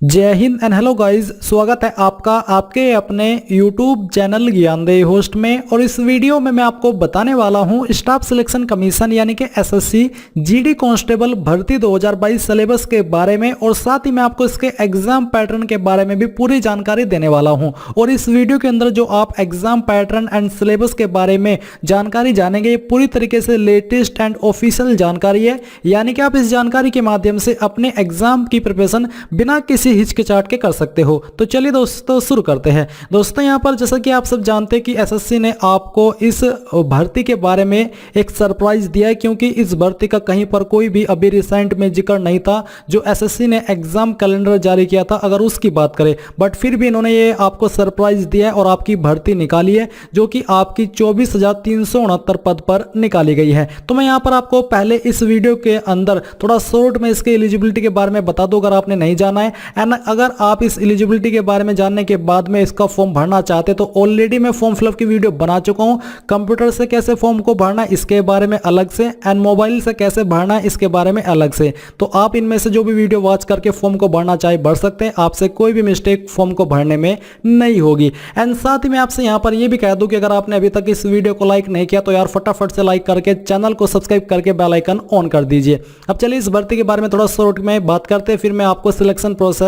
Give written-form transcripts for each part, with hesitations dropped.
जय Hind and hello guys, स्वागत है आपका आपके अपने YouTube चैनल ज्ञानदेही होस्ट में। और इस वीडियो में मैं आपको बताने वाला हूं स्टाफ सिलेक्शन कमीशन यानी कि एसएससी जीडी कांस्टेबल भर्ती 2022 सिलेबस के बारे में, और साथ ही मैं आपको इसके एग्जाम पैटर्न के बारे में भी पूरी जानकारी देने वाला हूं। और इस वीडियो के अंदर जो आप एग्जाम पैटर्न एंड सिलेबस के बारे में जानकारी जानेंगे, ये पूरी तरीके से लेटेस्ट एंड ऑफिशियल जानकारी है, यानी कि आप इस जानकारी के माध्यम से अपने एग्जाम की प्रिपरेशन बिना किसी हिचकिचाहट के कर सकते हो। तो चलिए दोस्तों शुरू करते हैं। दोस्तों यहाँ पर जैसा कि आप सब जानते हैं कि एसएससी ने आपको इस भर्ती के बारे में एक सरप्राइज दिया है, क्योंकि इस भर्ती का कहीं पर कोई भी अभी रिसेंट में जिक्र नहीं था जो एसएससी ने एग्जाम कैलेंडर जारी किया था अगर उसकी बात करें। बट फिर भी इन्होंने ये आपको सरप्राइज दिया है और आपकी भर्ती निकाली है जो कि आपकी 24,369 पद पर निकाली गई है। तो मैं यहाँ पर आपको पहले इस वीडियो के अंदर थोड़ा शॉर्ट में इसके एलिजिबिलिटी के बारे में बता दूं अगर आपने नहीं जाना है। एंड अगर आप इस एलिजिबिलिटी के बारे में जानने के बाद में इसका फॉर्म भरना चाहते तो ऑलरेडी मैं फॉर्म फिलअप की वीडियो बना चुका हूं। कंप्यूटर से कैसे फॉर्म को भरना इसके बारे में अलग से, एंड मोबाइल से कैसे भरना इसके बारे में अलग से। तो आप इनमें से जो भी वीडियो वॉच करके फॉर्म को भरना चाहे भर सकते हैं, आपसे कोई भी मिस्टेक फॉर्म को भरने में नहीं होगी। एंड साथ ही मैं आपसे यहां पर यह भी कह दूं कि अगर आपने अभी तक इस वीडियो को लाइक नहीं किया तो यार फटाफट से लाइक करके चैनल को सब्सक्राइब करके बेल आइकन ऑन कर दीजिए। अब चलिए इस भर्ती के बारे में थोड़ा शॉर्ट में बात करते हैं, फिर मैं आपको सिलेक्शन प्रोसेस,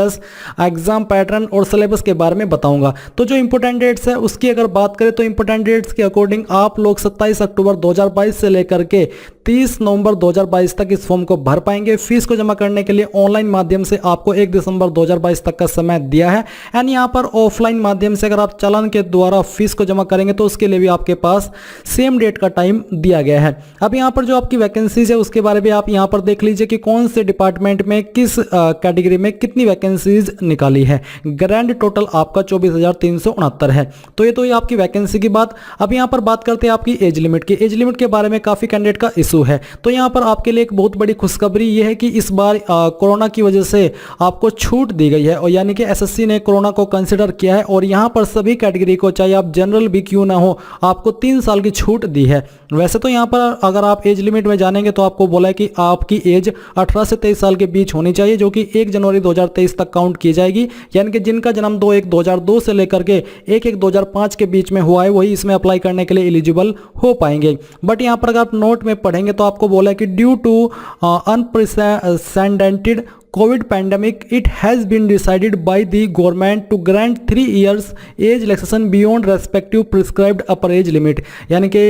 एग्जाम पैटर्न और सिलेबस के बारे में बताऊंगा। तो जो इंपोर्टेंट डेट्स है उसकी अगर बात करें तो इंपोर्टेंट डेट्स के अकॉर्डिंग आप लोग 27 अक्टूबर 2022 से लेकर के 30 नवंबर 2022 तक इस फॉर्म को भर पाएंगे। फीस को जमा करने के लिए ऑनलाइन माध्यम से आपको 1 दिसंबर 2022 तक का समय दिया है। एंड यहाँ पर ऑफलाइन माध्यम से अगर आप चालान के द्वारा फीस को जमा करेंगे तो उसके लिए भी आपके पास सेम डेट का टाइम दिया गया है। अब यहाँ पर जो आपकी वैकेंसीज है उसके बारे में आप यहाँ पर देख लीजिए कि कौन से डिपार्टमेंट में किस कैटेगरी में कितनी वैकेंसीज निकाली है। ग्रैंड टोटल आपका 24,369 है। तो ये तो ये आपकी वैकेंसी की बात। अब यहाँ पर बात करते हैं आपकी एज लिमिट की। एज लिमिट के बारे में काफी कैंडिडेट का इशू है, तो यहाँ पर आपके लिए एक बहुत बड़ी खुशखबरी ये है कि इस बार कोरोना की वजह से आपको छूट दी गई है, और यानी कि एसएससी ने कोरोना को कंसिडर किया है और यहाँ पर सभी कैटेगरी को, चाहे आप जनरल भी क्यों ना हो, आपको 3 साल की छूट दी है। वैसे तो यहाँ पर अगर आप एज लिमिट में जानेंगे तो आपको बोला है कि आपकी एज 18 से 23 साल के बीच होनी चाहिए, जो कि 1 जनवरी 2023 तक काउंट की जाएगी। यानी कि जिनका जन्म 2/1/2002 से लेकर के 1/1/2005 के बीच में हुआ है वही इसमें अप्लाई करने के लिए एलिजिबल हो पाएंगे। बट यहाँ पर अगर आप नोट में पढ़ेंगे तो आपको बोला है कि due to unprecedented COVID pandemic, it has been decided by the government to grant 3 years age relaxation beyond respective prescribed upper age limit। यानी कि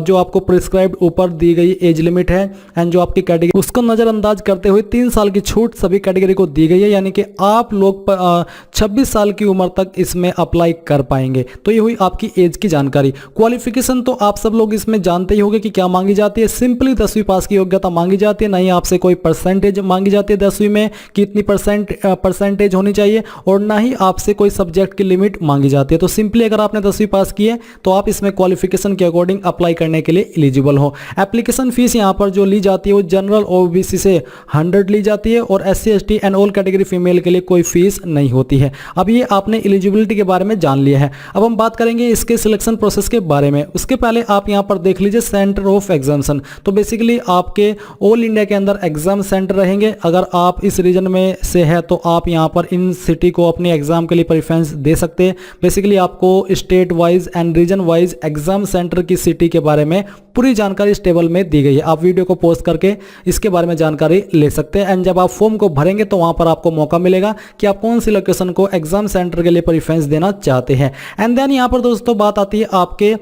जो आपको प्रिस्क्राइब्ड ऊपर दी गई एज लिमिट है एंड जो आपकी कैटेगरी उसको नज़रअंदाज करते हुए 3 साल की छूट सभी कैटेगरी को दी गई है। यानी कि आप लोग 26 साल की उम्र तक इसमें अप्लाई कर पाएंगे। तो ये हुई आपकी एज की जानकारी। क्वालिफिकेशन तो आप सब लोग इसमें जानते ही होंगे कि क्या मांगी जाती है। सिंपली 10वीं पास की योग्यता मांगी जाती है, नहीं आपसे कोई परसेंटेज मांगी जाती है 10वीं में कितनी परसेंटेज होनी चाहिए, और ना ही आपसे कोई सब्जेक्ट की लिमिट मांगी जाती है। तो सिंपली अगर आपने 10वीं पास की है तो आप इसमें क्वालिफिकेशन के अकॉर्डिंग अप्लाई करने के लिए एलिजिबल हो। एप्लीकेशन फीस यहां पर जो ली जाती है वो जनरल ओबीसी से 100 ली जाती है, और SC ST and all category female के लिए कोई फीस नहीं होती है। अब ये आपने एलिजिबिलिटी के बारे में जान लिया है। अब हम बात करेंगे इसके सिलेक्शन प्रोसेस के बारे में। उसके पहले आप यहां पर देख लीजिए सेंटर ऑफ एग्जामिनेशन। तो बेसिकली आपके ऑल इंडिया के अंदर एग्जाम सेंटर रहेंगे। अगर आप इस रीजन में से है तो आप यहां पर इन सिटी को अपने एग्जाम के लिए प्रेफरेंस दे सकते हैं। बेसिकली आपको state wise and region wise exam centre की सिटी के बारे में पूरी जानकारी इस टेबल में दी गई है। आप वीडियो को पॉज करके इसके बारे में जानकारी ले सकते हैं। एंड जब आप फॉर्म को भरेंगे तो वहां पर आपको मौका मिलेगा कि आप कौन सी लोकेशन को एग्जाम सेंटर के लिए प्रेफरेंस देना चाहते हैं। एंड देन यहां पर दोस्तों बात आती है आपके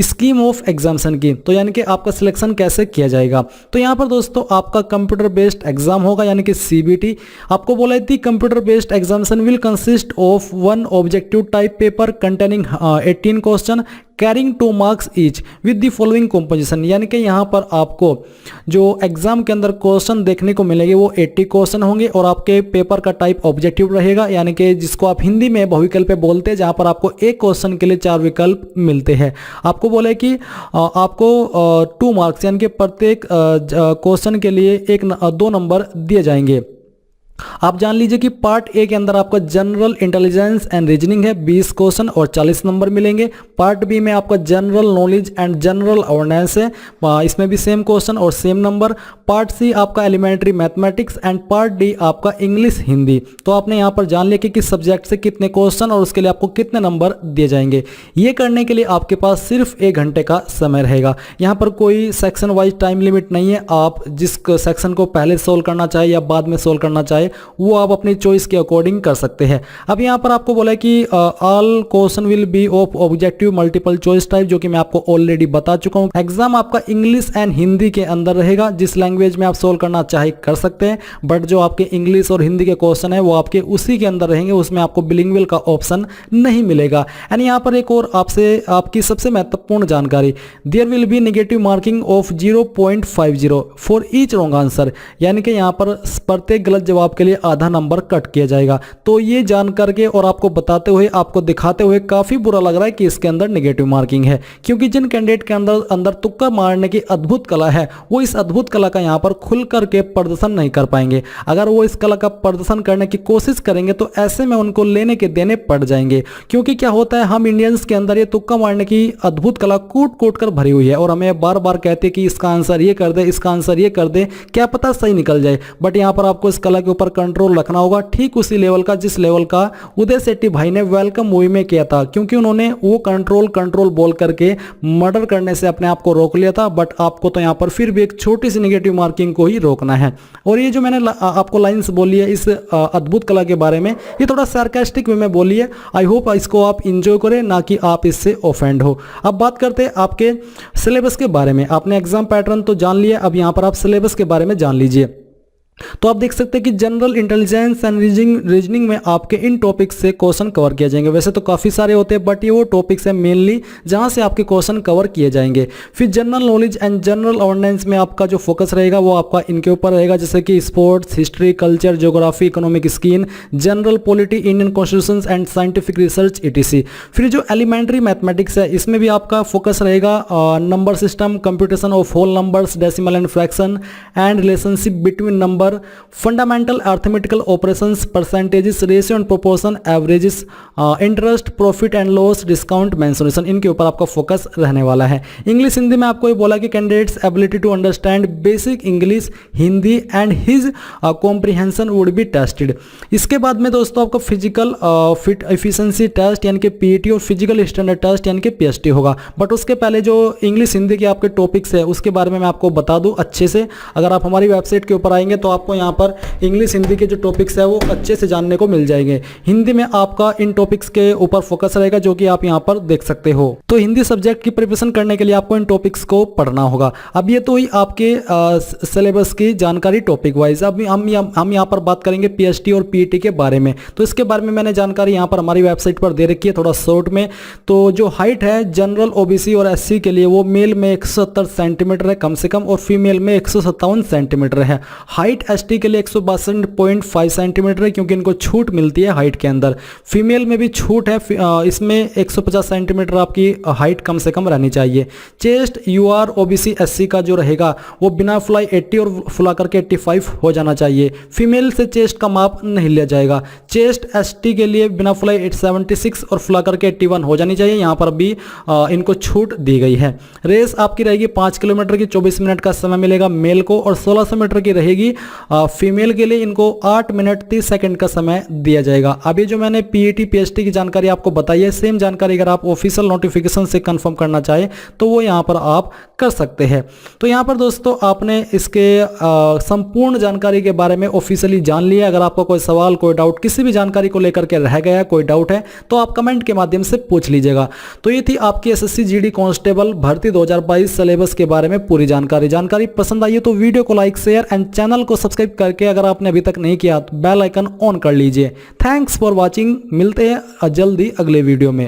स्कीम ऑफ एग्जामिनेशन की। तो यानी कि आपका सिलेक्शन कैसे किया जाएगा। तो यहां पर दोस्तों आपका कंप्यूटर बेस्ड एग्जाम होगा, यानी कि CBT। आपको बोला थी computer based examination will consist of 1 objective type paper containing 18 question carrying 2 marks each with the following composition. यानी कि यहाँ पर आपको जो एग्जाम के अंदर क्वेश्चन देखने को मिलेंगे वो 80 क्वेश्चन होंगे, और आपके पेपर का टाइप ऑब्जेक्टिव रहेगा, यानी कि जिसको आप हिंदी में बहुविकल्प बोलते हैं, जहाँ पर आपको एक क्वेश्चन के लिए 4 विकल्प मिलते हैं। आपको बोले कि आपको 2 मार्क्स यानी कि प्रत्येक क्वेश्चन के लिए 2 नंबर दिए जाएंगे। आप जान लीजिए कि पार्ट ए के अंदर आपका जनरल इंटेलिजेंस एंड रीजनिंग है, 20 क्वेश्चन और 40 नंबर मिलेंगे। पार्ट बी में आपका general knowledge and general awareness है, इसमें भी सेम क्वेश्चन और सेम नंबर। पार्ट सी आपका elementary mathematics and part D आपका इंग्लिश हिंदी। तो आपने यहाँ पर जान लिया कि किस सब्जेक्ट से कितने क्वेश्चन और उसके लिए आपको कितने नंबर दिए जाएंगे। ये करने के लिए आपके पास सिर्फ 1 घंटे का समय रहेगा। यहाँ पर कोई सेक्शन वाइज टाइम लिमिट नहीं है, आप जिस सेक्शन को पहले सोल्व करना चाहे या बाद में सोल्व करना चाहे वो आप अपनी चॉइस के अकॉर्डिंग कर सकते हैं। अब यहाँ पर आपको बोला है कि all question will be of objective multiple choice type, जो कि मैं आपको ऑलरेडी बता चुका हूँ। एग्जाम आपका इंग्लिश एंड हिंदी के अंदर रहेगा, जिस लैंग्वेज में आप सोल्व करना चाहे कर सकते हैं, बट जो आपके इंग्लिश और हिंदी के क्वेश्चन है वो आपके उसी के अंदर रहेंगे, उसमें आपको बिलिंगुअल का ऑप्शन नहीं मिलेगा। एंड यहाँ पर एक और आपसे आपकी सबसे महत्वपूर्ण जानकारी, there will be negative marking of 0.50 for each wrong answer, यानी कि यहाँ पर प्रत्येक गलत जवाब के लिए आधा नंबर कट किया जाएगा। तो ये जान करके और आपको बताते हुए, आपको दिखाते हुए काफी बुरा लग रहा है कि इसके अंदर नेगेटिव मार्किंग है, क्योंकि जिन कैंडिडेट के अंदर तुक्का मारने की अद्भुत कला है वो इस अद्भुत कला का यहाँ पर खुल करके प्रदर्शन नहीं कर पाएंगे। अगर वो इस कला का प्रदर्शन करने की कोशिश करेंगे तो ऐसे में उनको लेने के देने पड़ जाएंगे, क्योंकि क्या होता है, हम इंडियंस के अंदर ये तुक्का मारने की अद्भुत कला कूट कूट कर भरी हुई है और हमें बार बार कहते हैं कि इसका आंसर ये कर दे, इसका आंसर ये कर दे, क्या पता सही निकल जाए। बट यहाँ पर आपको इस कला के ऊपर कंट्रोल रखना होगा, ठीक उसी लेवल का जिस लेवल का उदय सेट्टी भाई ने वेलकम मूवी में किया था, क्योंकि उन्होंने वो कंट्रोल बोल करके मर्डर करने से अपने आप को रोक लिया था। बट आपको तो यहाँ पर फिर भी एक छोटी सी नेगेटिव मार्किंग को ही रोकना है। और ये जो मैंने आपको लाइंस बोली है इस अद्भुत कला के बारे में, ये थोड़ा सार्कास्टिक वे में बोली है। आई होप इसको आप इंजॉय करें, ना कि आप इससे ऑफेंड हो। अब बात करते हैं आपके सिलेबस के बारे में। आपने एग्जाम पैटर्न तो जान लिया, अब यहाँ पर आप सिलेबस के बारे में जान लीजिए। तो आप देख सकते हैं कि जनरल इंटेलिजेंस एंड रीजनिंग में आपके इन टॉपिक्स से क्वेश्चन कवर किए जाएंगे। वैसे तो काफ़ी सारे होते हैं, बट ये वो टॉपिक्स हैं मेनली जहां से आपके क्वेश्चन कवर किए जाएंगे। फिर general knowledge and general awareness में आपका जो फोकस रहेगा वो आपका इनके ऊपर रहेगा, जैसे कि sports, history, culture, geography, economic scheme, general polity, Indian constitution and scientific research etc। फिर जो एलिमेंट्री मैथमेटिक्स है इसमें भी आपका फोकस रहेगा number system, computation of whole numbers, decimal and fraction and relationship between number, fundamental arithmetical operations, percentages, ratio and proportion, averages, interest, profit and loss, discount, mensuration, इनके ऊपर आपका फोकस रहने वाला है। इंग्लिश हिंदी में आपको ये बोला कि candidates ability to understand basic English Hindi and his comprehension would be tested. इसके बाद में दोस्तों आपका फिजिकल फिट एफिशिएंसी टेस्ट यानी कि पीईटी और फिजिकल स्टैंडर्ड टेस्ट यानी कि पीएसटी होगा। बट उसके पहले जो इंग्लिश हिंदी के आपके टॉपिक्स है उसके बारे में मैं आपको बता दूं अच्छे से। अगर आप हमारी वेबसाइट के ऊपर आएंगे तो आपको यहाँ पर इंग्लिश हिंदी के जो टॉपिक्स है वो अच्छे से जानने को मिल जाएंगे। हिंदी में आपका इन टॉपिक्स के ऊपर फोकस रहेगा, जो कि आप यहाँ पर देख सकते हो। तो हिंदी सब्जेक्ट की प्रिपरेशन करने के लिए आपको इन टॉपिक्स को पढ़ना होगा। अब ये तो हुई आपके सिलेबस की जानकारी टॉपिक वाइज। अब हम यहाँ पर बात करेंगे पीएसटी और पीईटी के बारे में। तो इसके बारे में मैंने जानकारी यहाँ पर हमारी वेबसाइट पर दे रखी है थोड़ा शॉर्ट में। तो जो हाइट है जनरल, ओबीसी और एससी के लिए वो मेल में 170 सेंटीमीटर है कम से कम, और फीमेल में 157 सेंटीमीटर है। हाइट एसटी के लिए 162.5 सेंटीमीटर है, क्योंकि इनको छूट मिलती है हाइट के अंदर। फीमेल में भी छूट है, इसमें 150 सेंटीमीटर आपकी हाइट कम से कम रहनी चाहिए। चेस्ट यूआर ओबीसी एससी का जो रहेगा वो बिना फुलाई 80 और फुला करके 85 हो जाना चाहिए। फीमेल से चेस्ट का माप नहीं लिया जाएगा। चेस्ट एसटी के लिए बिना फुलाई 876 और फुला करके 81 हो जानी चाहिए। यहाँ पर भी इनको छूट दी गई है। रेस आपकी रहेगी 5 किलोमीटर की, 24 मिनट का समय मिलेगा मेल को, और 1600 मीटर की रहेगी फीमेल के लिए। इनको 8 मिनट 30 सेकंड का समय दिया जाएगा। अभी जो मैंने पीईटी पीएसटी की जानकारी आपको बताई है, सेम जानकारी अगर आप ऑफिशियल नोटिफिकेशन से कंफर्म करना चाहे तो वो यहाँ पर आप कर सकते हैं। तो यहाँ पर दोस्तों आपने इसके संपूर्ण जानकारी के बारे में ऑफिशियली जान लिया। अगर आपको कोई सवाल, कोई डाउट, किसी भी जानकारी को लेकर के रह गया, कोई डाउट है तो आप कमेंट के माध्यम से पूछ लीजिएगा। तो ये थी आपकी एसएससी जीडी कांस्टेबल भर्ती 2022 सिलेबस के बारे में पूरी जानकारी पसंद आई है तो वीडियो को लाइक, शेयर एंड चैनल को सब्सक्राइब करके अगर आपने अभी तक नहीं किया तो बेल आइकन ऑन कर लीजिए। Thanks for watching. मिलते हैं जल्दी अगले वीडियो में।